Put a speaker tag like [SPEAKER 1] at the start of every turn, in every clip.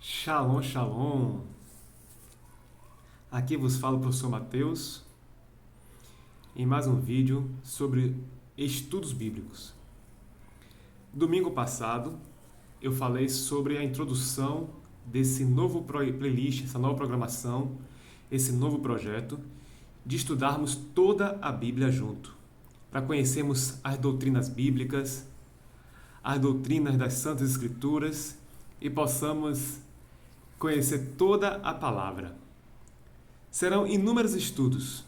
[SPEAKER 1] Shalom, shalom. Aqui vos fala o professor Mateus em mais um vídeo sobre estudos bíblicos. Domingo passado eu falei sobre a introdução desse novo playlist, essa nova programação, esse novo projeto de estudarmos toda a Bíblia junto, para conhecermos as doutrinas bíblicas, as doutrinas das Santas Escrituras e possamos conhecer toda a palavra. Serão inúmeros estudos.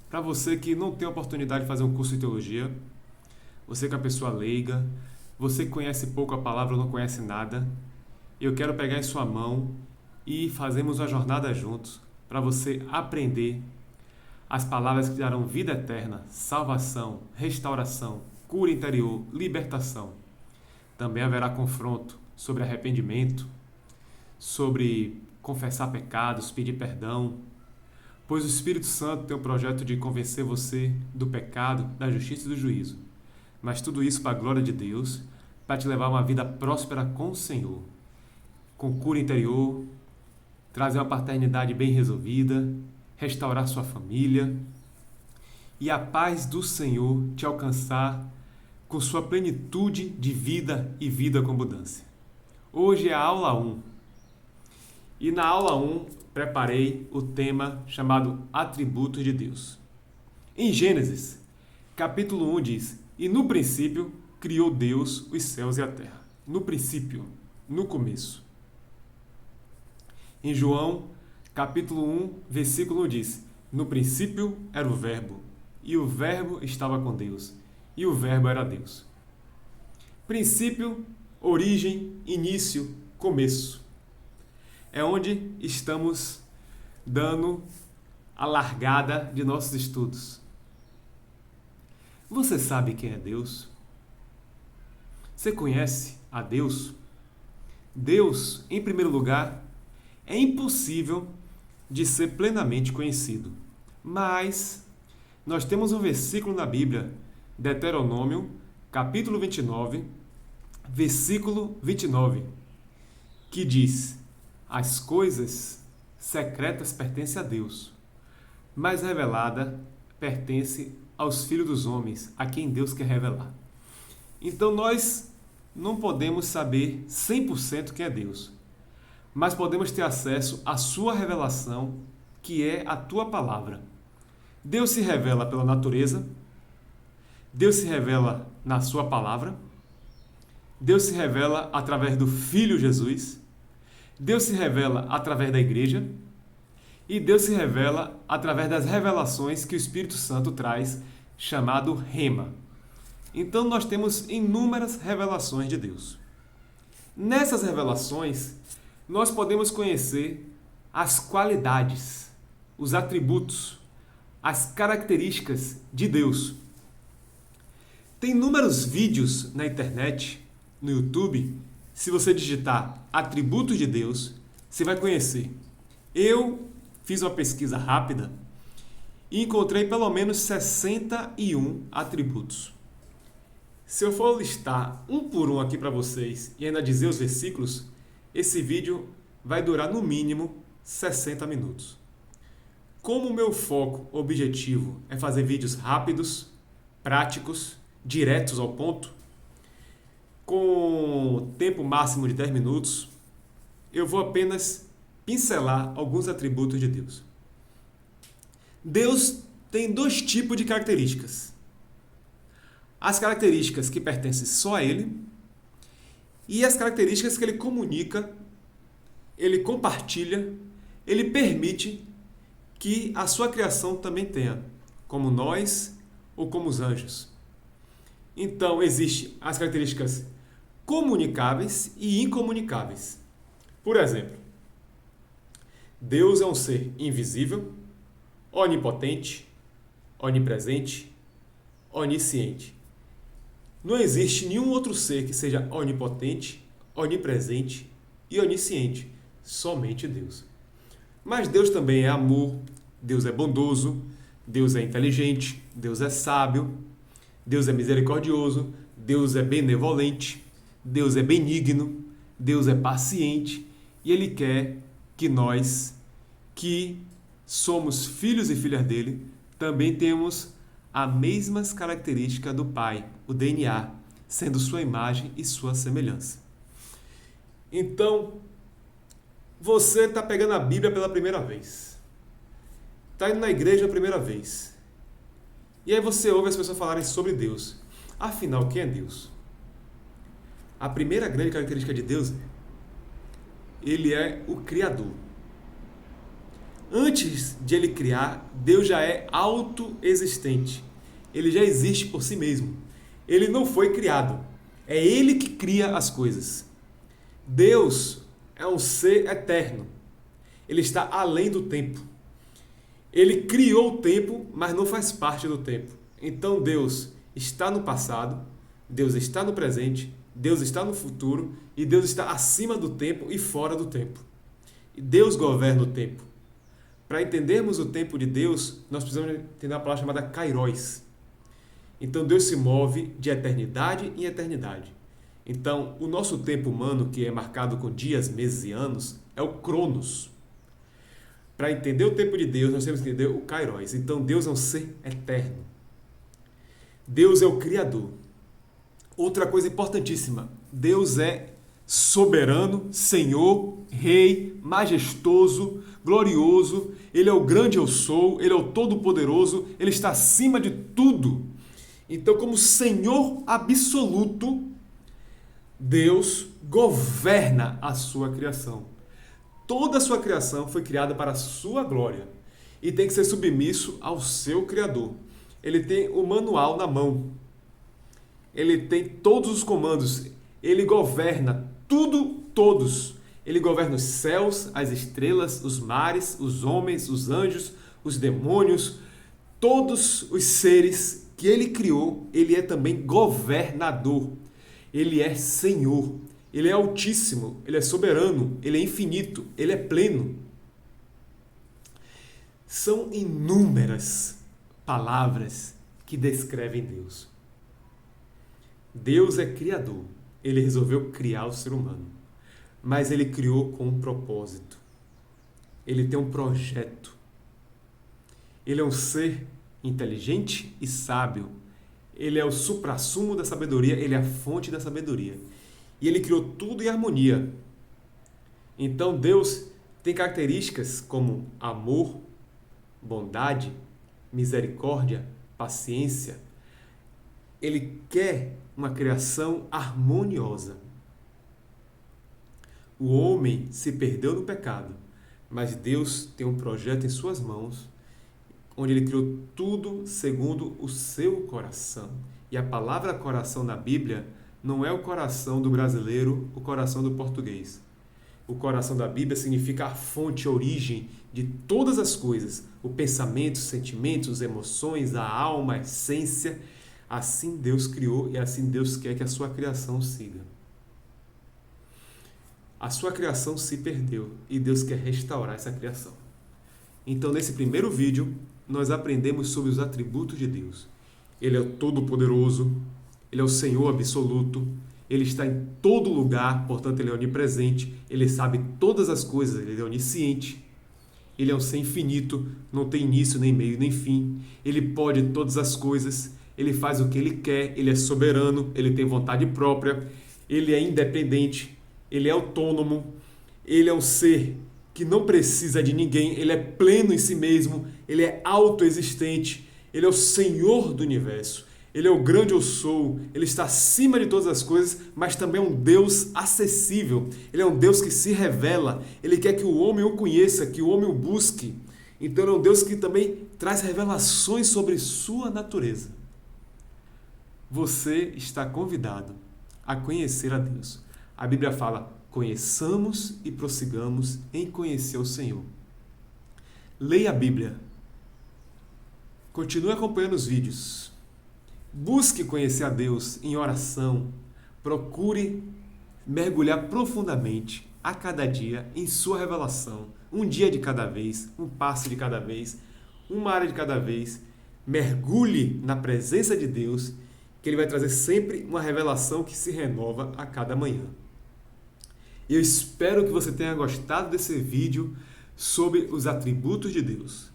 [SPEAKER 1] Para você que não tem a oportunidade de fazer um curso de teologia, você que é uma pessoa leiga, você que conhece pouco a palavra ou não conhece nada, eu quero pegar em sua mão e fazermos uma jornada juntos para você aprender as palavras que darão vida eterna, salvação, restauração, cura interior, libertação. Também haverá confronto sobre arrependimento, sobre confessar pecados, pedir perdão, pois o Espírito Santo tem o projeto de convencer você do pecado, da justiça e do juízo. Mas tudo isso para a glória de Deus, para te levar a uma vida próspera com o Senhor, com cura interior, trazer uma paternidade bem resolvida, restaurar sua família e a paz do Senhor te alcançar com sua plenitude de vida e vida com abundância. Hoje é a aula 1. E na aula 1, preparei o tema chamado Atributos de Deus. Em Gênesis, capítulo 1 diz: E no princípio criou Deus os céus e a terra. No princípio, no começo. Em João, capítulo 1, versículo 1 diz: No princípio era o Verbo, e o Verbo estava com Deus, e o Verbo era Deus. Princípio, origem, início, começo. É onde estamos dando a largada de nossos estudos. Você sabe quem é Deus? Você conhece a Deus? Deus, em primeiro lugar, é impossível de ser plenamente conhecido. Mas nós temos um versículo na Bíblia, Deuteronômio, capítulo 29, versículo 29, que diz: As coisas secretas pertencem a Deus, mas revelada pertence aos filhos dos homens, a quem Deus quer revelar. Então nós não podemos saber 100% quem é Deus, mas podemos ter acesso à sua revelação, que é a tua palavra. Deus se revela pela natureza, Deus se revela na sua palavra, Deus se revela através do Filho Jesus, Deus se revela através da igreja e Deus se revela através das revelações que o Espírito Santo traz, chamado Rema. Então nós temos inúmeras revelações de Deus. Nessas revelações, nós podemos conhecer as qualidades, os atributos, as características de Deus. Tem inúmeros vídeos na internet, no YouTube. Se você digitar atributos de Deus, você vai conhecer. Eu fiz uma pesquisa rápida e encontrei pelo menos 61 atributos. Se eu for listar um por um aqui para vocês e ainda dizer os versículos, esse vídeo vai durar no mínimo 60 minutos. Como o meu foco objetivo é fazer vídeos rápidos, práticos, diretos ao ponto, com tempo máximo de 10 minutos, eu vou apenas pincelar alguns atributos de Deus. Deus tem dois tipos de características. As características que pertencem só a Ele e as características que Ele comunica, Ele compartilha, Ele permite que a sua criação também tenha, como nós ou como os anjos. Então, existem as características comunicáveis e incomunicáveis. Por exemplo, Deus é um ser invisível, onipotente, onipresente, onisciente. Não existe nenhum outro ser que seja onipotente, onipresente e onisciente, somente Deus. Mas Deus também é amor, Deus é bondoso, Deus é inteligente, Deus é sábio, Deus é misericordioso, Deus é benevolente, Deus é benigno, Deus é paciente E Ele quer que nós, que somos filhos e filhas dele, também temos as mesmas características do Pai, o DNA, sendo sua imagem e sua semelhança. Então, você está pegando a Bíblia pela primeira vez. Está indo na igreja a primeira vez. E aí você ouve as pessoas falarem sobre Deus. Afinal, quem é Deus? A primeira grande característica de Deus é Ele é o Criador. Antes de Ele criar, Deus já é autoexistente. Ele já existe por si mesmo. Ele não foi criado. É Ele que cria as coisas. Deus é um ser eterno. Ele está além do tempo. Ele criou o tempo, mas não faz parte do tempo. Então Deus está no passado, Deus está no presente, Deus está no futuro e Deus está acima do tempo e fora do tempo. E Deus governa o tempo. Para entendermos o tempo de Deus, nós precisamos entender uma palavra chamada kairos. Então Deus se move de eternidade em eternidade. Então, o nosso tempo humano, que é marcado com dias, meses e anos, é o Cronos. Para entender o tempo de Deus, nós temos que entender o Kairos. Então, Deus é um ser eterno. Deus é o Criador. Outra coisa importantíssima, Deus é soberano, Senhor, Rei, majestoso, glorioso. Ele é o grande eu sou, Ele é o todo-poderoso, Ele está acima de tudo. Então, como Senhor absoluto, Deus governa a sua criação. Toda a sua criação foi criada para a sua glória e tem que ser submisso ao seu Criador. Ele tem o manual na mão. Ele tem todos os comandos. Ele governa tudo, todos. Ele governa os céus, as estrelas, os mares, os homens, os anjos, os demônios, todos os seres que ele criou. Ele é também governador. Ele é Senhor, Ele é altíssimo, Ele é soberano, Ele é infinito, Ele é pleno. São inúmeras palavras que descrevem Deus. Deus é criador, Ele resolveu criar o ser humano, mas Ele criou com um propósito. Ele tem um projeto. Ele é um ser inteligente e sábio. Ele é o suprassumo da sabedoria, ele é a fonte da sabedoria. E ele criou tudo em harmonia. Então Deus tem características como amor, bondade, misericórdia, paciência. Ele quer uma criação harmoniosa. O homem se perdeu no pecado, mas Deus tem um projeto em suas mãos onde ele criou tudo segundo o seu coração. E a palavra coração na Bíblia não é o coração do brasileiro, o coração do português. O coração da Bíblia significa a fonte, a origem de todas as coisas. O pensamento, os sentimentos, as emoções, a alma, a essência. Assim Deus criou e assim Deus quer que a sua criação siga. A sua criação se perdeu e Deus quer restaurar essa criação. Então, nesse primeiro vídeo, nós aprendemos sobre os atributos de Deus. Ele é o Todo-Poderoso, Ele é o Senhor absoluto, Ele está em todo lugar, portanto Ele é onipresente, Ele sabe todas as coisas, Ele é onisciente, Ele é um ser infinito, não tem início, nem meio, nem fim, Ele pode todas as coisas, Ele faz o que Ele quer, Ele é soberano, Ele tem vontade própria, Ele é independente, Ele é autônomo, Ele é um ser que não precisa de ninguém, Ele é pleno em si mesmo, Ele é autoexistente, Ele é o Senhor do universo, Ele é o grande eu sou, Ele está acima de todas as coisas, mas também é um Deus acessível, Ele é um Deus que se revela, Ele quer que o homem o conheça, que o homem o busque. Então Ele é um Deus que também traz revelações sobre sua natureza. Você está convidado a conhecer a Deus. A Bíblia fala: conheçamos e prossigamos em conhecer o Senhor. Leia a Bíblia. Continue acompanhando os vídeos. Busque conhecer a Deus em oração. Procure mergulhar profundamente a cada dia em sua revelação. Um dia de cada vez, um passo de cada vez, uma área de cada vez. Mergulhe na presença de Deus, que Ele vai trazer sempre uma revelação que se renova a cada manhã. E eu espero que você tenha gostado desse vídeo sobre os atributos de Deus.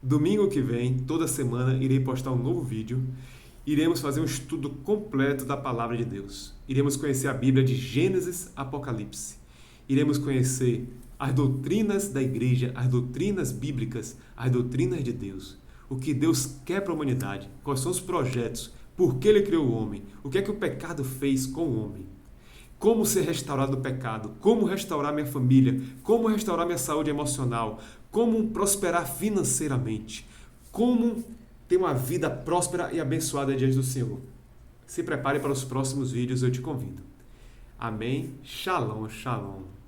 [SPEAKER 1] Domingo que vem, toda semana, irei postar um novo vídeo. Iremos fazer um estudo completo da Palavra de Deus. Iremos conhecer a Bíblia de Gênesis a Apocalipse. Iremos conhecer as doutrinas da igreja, as doutrinas bíblicas, as doutrinas de Deus. O que Deus quer para a humanidade, quais são os projetos, por que Ele criou o homem, o que é que o pecado fez com o homem. Como ser restaurado do pecado, como restaurar minha família, como restaurar minha saúde emocional, como prosperar financeiramente, como ter uma vida próspera e abençoada diante do Senhor. Se prepare para os próximos vídeos, eu te convido. Amém. Shalom, shalom.